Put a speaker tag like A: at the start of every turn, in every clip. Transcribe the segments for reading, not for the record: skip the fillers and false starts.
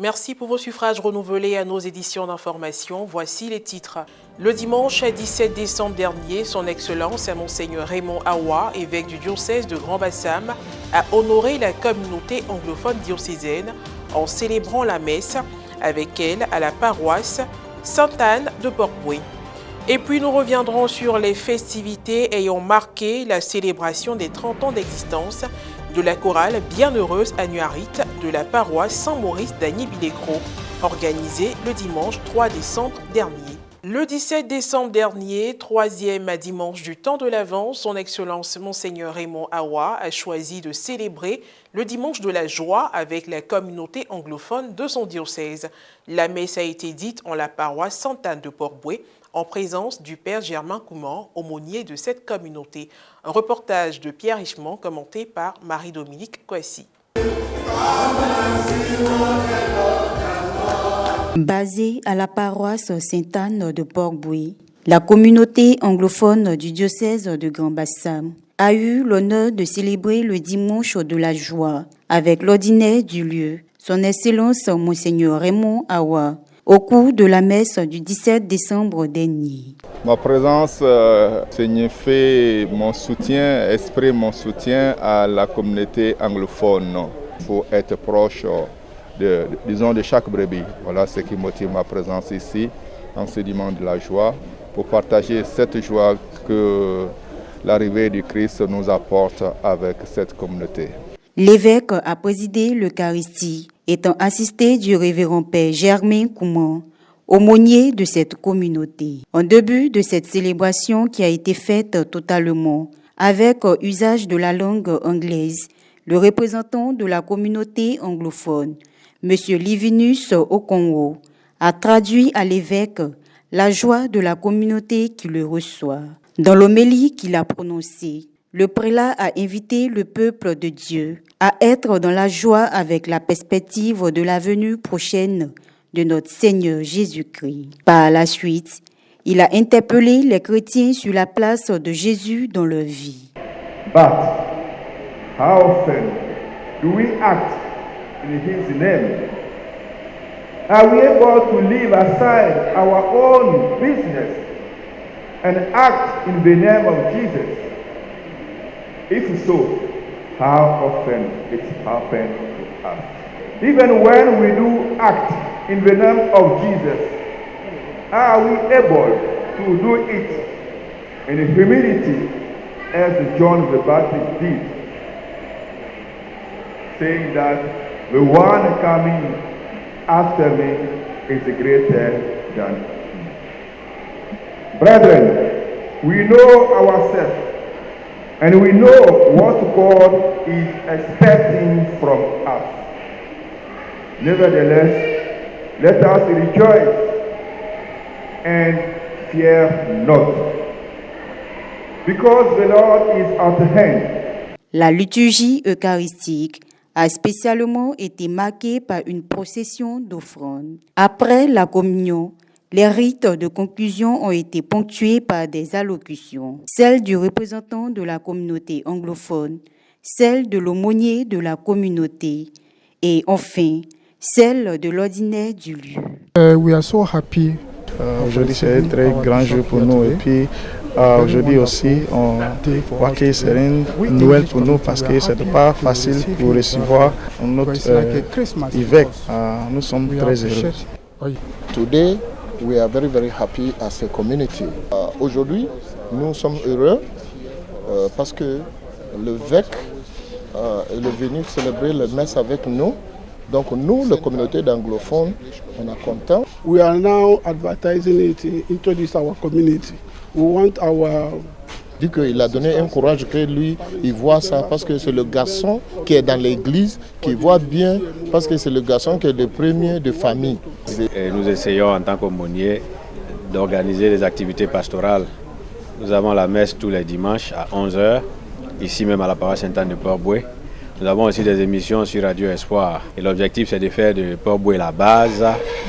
A: Merci pour vos suffrages renouvelés à nos éditions d'information. Voici les titres. Le dimanche 17 décembre dernier, son Excellence Monseigneur Raymond Awa, évêque du diocèse de Grand-Bassam, a honoré la communauté anglophone diocésaine en célébrant la messe avec elle à la paroisse Sainte-Anne de Port-Bouët. Et puis nous reviendrons sur les festivités ayant marqué la célébration des 30 ans d'existence de la chorale Bienheureuse Annuarite de la paroisse Saint-Maurice d'Agny-Billégros, organisée le dimanche 3 décembre dernier. Le 17 décembre dernier, troisième dimanche du temps de l'Avent, son Excellence Monseigneur Raymond Awa a choisi de célébrer le dimanche de la joie avec la communauté anglophone de son diocèse. La messe a été dite en la paroisse Sainte-Anne de Port-Bouët, en présence du Père Germain Couman, aumônier de cette communauté. Un reportage de Pierre Richemont commenté par Marie-Dominique Kouassi.
B: Basée à la paroisse Sainte-Anne de Port-Bouët, la communauté anglophone du diocèse de Grand-Bassam a eu l'honneur de célébrer le dimanche de la joie avec l'ordinaire du lieu, son Excellence Monseigneur Raymond Awa, au cours de la messe du 17 décembre dernier.
C: Ma présence signifie mon soutien, exprime mon soutien à la communauté anglophone. Il faut être proche de chaque brebis. Voilà ce qui motive ma présence ici, en ce dimanche de la joie, pour partager cette joie que l'arrivée du Christ nous apporte avec cette communauté.
B: L'évêque a présidé l'Eucharistie, étant assisté du révérend Père Germain Couman, aumônier de cette communauté. En début de cette célébration qui a été faite totalement avec usage de la langue anglaise, le représentant de la communauté anglophone, M. Livinus Okonwo, a traduit à l'évêque la joie de la communauté qui le reçoit. Dans l'homélie qu'il a prononcée, le prélat a invité le peuple de Dieu à être dans la joie avec la perspective de la venue prochaine de notre Seigneur Jésus-Christ. Par la suite, il a interpellé les chrétiens sur la place de Jésus dans leur vie.
D: But how often do we act in His name? Are we able to leave aside our own business and act in the name of Jesus? If so, how often it happened to us? Even when we do act in the name of Jesus, are we able to do it in humility as John the Baptist did, saying that the one coming after me is greater than me? Brethren, we know ourselves and we know what God is expecting from us. Nevertheless, let us rejoice and fear not, because the Lord is at hand.
B: La liturgie eucharistique a spécialement été marquée par une procession d'offrandes. Après la communion, les rites de conclusion ont été ponctués par des allocutions, celle du représentant de la communauté anglophone, celle de l'aumônier de la communauté et enfin celle de l'ordinaire du lieu.
E: We are so happy.
F: Aujourd'hui c'est un très grand jour pour nous et puis aujourd'hui aussi on voit que c'est une Noël pour nous parce que ce n'est pas facile pour recevoir notre évêque. Nous sommes très heureux.
G: Today we are very very happy as a community. Aujourd'hui nous sommes heureux parce que l'évêque est venu célébrer la messe avec nous. Donc nous, la communauté d'anglophones, on est content.
E: We are now advertising it, introduce our community. We want our...
G: Dit qu'il a donné un courage que lui, il voit ça parce que c'est le garçon qui est dans l'église, qui voit bien, parce que c'est le garçon qui est le premier de famille.
H: Et nous essayons en tant qu'aumônier d'organiser des activités pastorales. Nous avons la messe tous les dimanches à 11h, ici même à la paroisse Sainte-Anne de Port-Bouët. Nous avons aussi des émissions sur Radio Espoir. Et l'objectif, c'est de faire de Port-Bouët la base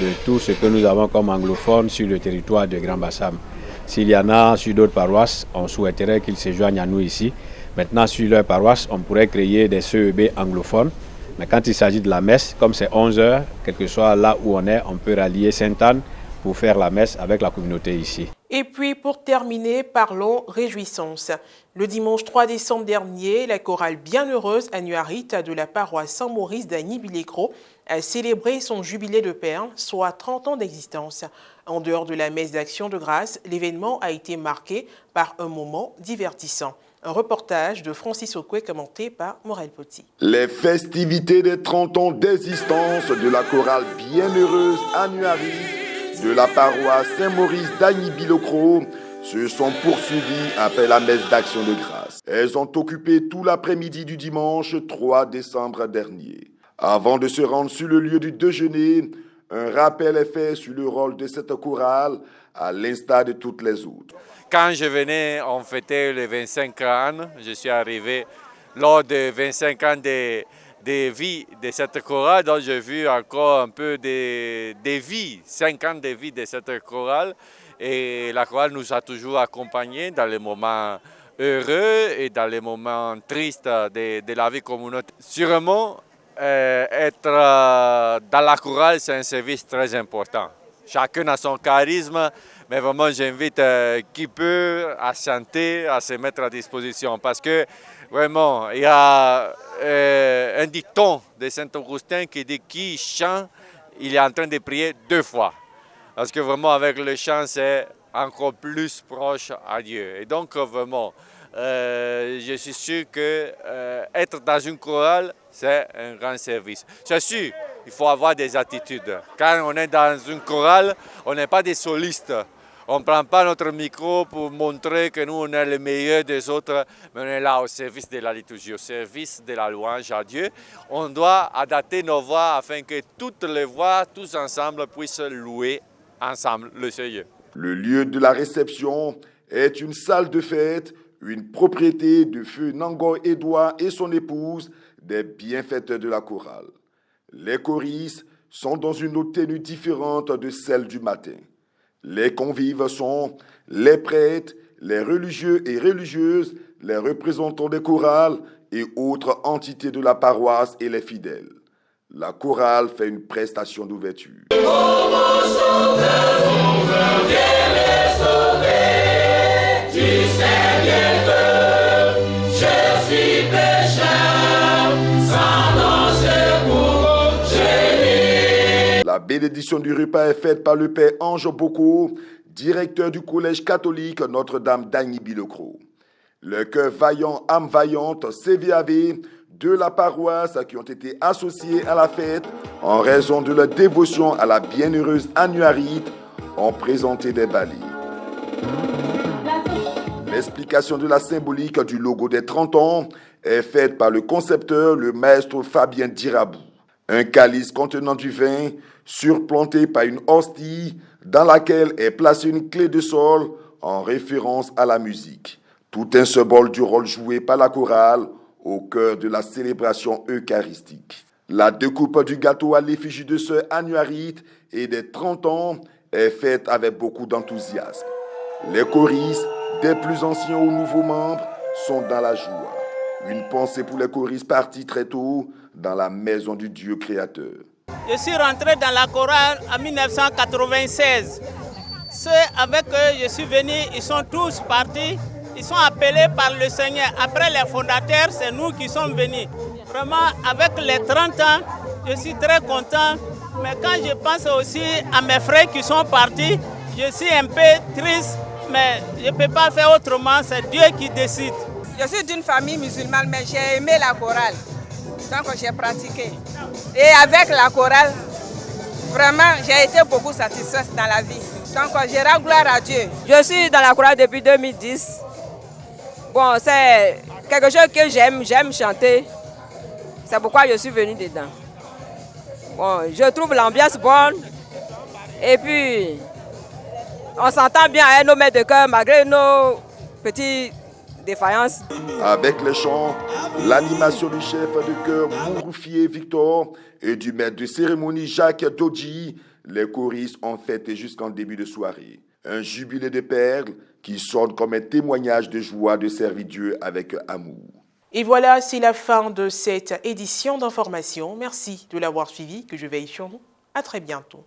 H: de tout ce que nous avons comme anglophones sur le territoire de Grand-Bassam. S'il y en a sur d'autres paroisses, on souhaiterait qu'ils se joignent à nous ici. Maintenant, sur leur paroisse, on pourrait créer des CEB anglophones Mais quand il s'agit de la messe, comme c'est 11h, quel que soit là où on est, on peut rallier Sainte-Anne pour faire la messe avec la communauté ici.
A: Et puis, pour terminer, parlons réjouissance. Le dimanche 3 décembre dernier, la chorale Bienheureuse Annuarite de la paroisse Saint-Maurice d'Agny-Bilécro a célébré son jubilé de perles, soit 30 ans d'existence. En dehors de la messe d'action de grâce, l'événement a été marqué par un moment divertissant. Un reportage de Francis Okwe commenté par Morel Poti.
I: Les festivités des 30 ans d'existence de la chorale Bienheureuse Annuarite de la paroisse Saint-Maurice d'Agny-Bilécro se sont poursuivies après la messe d'action de grâce. Elles ont occupé tout l'après-midi du dimanche 3 décembre dernier. Avant de se rendre sur le lieu du déjeuner, un rappel est fait sur le rôle de cette chorale, à l'instar de toutes les autres.
J: Quand je venais, on fêtait les 25 ans. Je suis arrivé lors des 25 ans de vie de cette chorale, donc j'ai vu encore un peu des vies, 5 ans de vie de cette chorale. Et la chorale nous a toujours accompagnés dans les moments heureux et dans les moments tristes de la vie communautaire. Sûrement, être dans la chorale, c'est un service très important. Chacun a son charisme, mais vraiment j'invite qui peut à chanter, à se mettre à disposition. Parce que vraiment, il y a un dicton de Saint-Augustin qui dit « Qui chante, il est en train de prier 2 fois ». Parce que vraiment, avec le chant, c'est encore plus proche à Dieu. Et donc, vraiment, je suis sûr que être dans une chorale, c'est un grand service. C'est sûr, il faut avoir des attitudes. Quand on est dans une chorale, on n'est pas des solistes. On ne prend pas notre micro pour montrer que nous, on est les meilleurs des autres, mais on est là au service de la liturgie, au service de la louange à Dieu. On doit adapter nos voix afin que toutes les voix, tous ensemble, puissent louer ensemble le Seigneur.
I: Le lieu de la réception est une salle de fête, une propriété de feu Nango Edouard et son épouse, des bienfaiteurs de la chorale. Les choristes sont dans une autre tenue différente de celle du matin. Les convives sont les prêtres, les religieux et religieuses, les représentants des chorales et autres entités de la paroisse et les fidèles. La chorale fait une prestation d'ouverture. La bénédiction du repas est faite par le père Ange Boko, directeur du collège catholique Notre-Dame d'Agny-Bilécro. Le chœur vaillant, âme vaillante, CVAV, de la paroisse qui ont été associés à la fête en raison de leur dévotion à la bienheureuse Annuarite ont présenté des ballets. L'explication de la symbolique du logo des 30 ans est faite par le concepteur, le maître Fabien Dirabou. Un calice contenant du vin surplanté par une hostie dans laquelle est placée une clé de sol en référence à la musique. Tout un symbole du rôle joué par la chorale au cœur de la célébration eucharistique. La découpe du gâteau à l'effigie de sœur Annuarite et des 30 ans est faite avec beaucoup d'enthousiasme. Les choristes, des plus anciens aux nouveaux membres, sont dans la joie. Une pensée pour les choristes partis très tôt dans la maison du Dieu créateur.
K: Je suis rentré dans la chorale en 1996. Ceux avec eux je suis venu, ils sont tous partis. Ils sont appelés par le Seigneur. Après les fondateurs, c'est nous qui sommes venus. Vraiment, avec les 30 ans, je suis très content. Mais quand je pense aussi à mes frères qui sont partis, je suis un peu triste. Mais je ne peux pas faire autrement, c'est Dieu qui décide.
L: Je suis d'une famille musulmane, mais j'ai aimé la chorale. Donc j'ai pratiqué. Et avec la chorale, vraiment, j'ai été beaucoup satisfaite dans la vie. Donc je rends gloire à Dieu.
M: Je suis dans la chorale depuis 2010. Bon, c'est quelque chose que j'aime chanter. C'est pourquoi je suis venue dedans. Bon, je trouve l'ambiance bonne. Et puis, on s'entend bien avec nos maîtres de chœur malgré nos petites défaillances.
I: Avec les chants, l'animation du chef de chœur Mouroufié Victor et du maître de cérémonie Jacques Dodji, les choristes ont fêté jusqu'en début de soirée. Un jubilé de perles qui sonne comme un témoignage de joie de servir Dieu avec amour.
A: Et voilà, c'est la fin de cette édition d'information. Merci de l'avoir suivi, que je veille sur vous. À très bientôt.